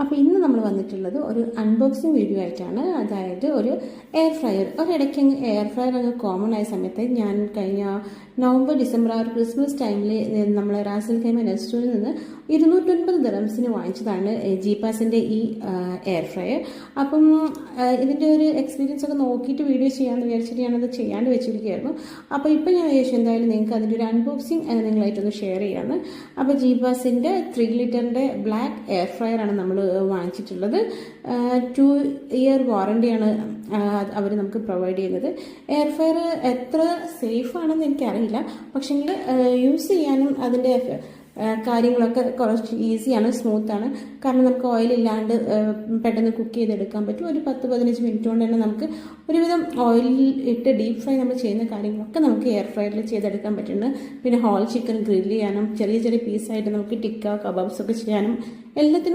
അപ്പോൾ ഇന്ന് നമ്മൾ വന്നിട്ടുള്ളത് ഒരു അൺബോക്സിങ് വീഡിയോ ആയിട്ടാണ്. അതായത് ഒരു എയർ ഫ്രയർ. ഒരിടയ്ക്ക് എയർ ഫ്രയർ അങ്ങ് കോമൺ ആയ സമയത്ത് ഞാൻ കഴിഞ്ഞ നവംബർ ഡിസംബർ ആ ഒരു ക്രിസ്മസ് ടൈമിൽ നമ്മൾ റാസൽ ഖൈമ റെസ്റ്റോറൻറ്റിൽ നിന്ന് 250 ദിറംസിന് വാങ്ങിച്ചതാണ് ജീപ്പാസിൻ്റെ ഈ എയർ ഫ്രയർ. അപ്പം ഇതിൻ്റെ ഒരു എക്സ്പീരിയൻസ് ഒക്കെ നോക്കിയിട്ട് വീഡിയോ ചെയ്യാമെന്ന് വിചാരിച്ചിട്ട് ഞാനത് ചെയ്യാണ്ട് വെച്ചിരിക്കുകയായിരുന്നു. അപ്പോൾ ഇപ്പോൾ ഞാൻ വിചാരിച്ചു എന്തായാലും നിങ്ങൾക്ക് അതിൻ്റെ ഒരു അൺബോക്സിങ് നിങ്ങളായിട്ടൊന്ന് ഷെയർ ചെയ്യാമെന്ന്. അപ്പോൾ ജീപ്പാസിൻ്റെ 3 ലിറ്ററിൻ്റെ ബ്ലാക്ക് എയർ ഫ്രയർ ആണ് നമ്മൾ വാങ്ങിച്ചിട്ടുള്ളത്. 2 ഇയർ വാറണ്ടിയാണ് അവർ നമുക്ക് പ്രൊവൈഡ് ചെയ്യുന്നത്. എയർ ഫ്രയർ എത്ര സേഫ് ആണെന്ന് എനിക്കറിയില്ല, പക്ഷേങ്കിൽ യൂസ് ചെയ്യാനും അതിൻ്റെ കാര്യങ്ങളൊക്കെ കുറച്ച് ഈസിയാണ്, സ്മൂത്താണ്. കാരണം നമുക്ക് ഓയിലില്ലാണ്ട് പെട്ടെന്ന് കുക്ക് ചെയ്തെടുക്കാൻ പറ്റും. ഒരു 10-15 മിനിറ്റ് കൊണ്ട് തന്നെ നമുക്ക് ഒരുവിധം ഓയിലിൽ ഇട്ട് ഡീപ്പ് ഫ്രൈ നമ്മൾ ചെയ്യുന്ന കാര്യങ്ങളൊക്കെ നമുക്ക് എയർ ഫ്രയറിൽ ചെയ്തെടുക്കാൻ പറ്റുന്നുണ്ട്. പിന്നെ ഹോൾ ചിക്കൻ ഗ്രില്ല് ചെയ്യാനും ചെറിയ ചെറിയ പീസായിട്ട് നമുക്ക് ടിക്ക കബാബ്സ് ഒക്കെ ചെയ്യാനും എല്ലാത്തിനും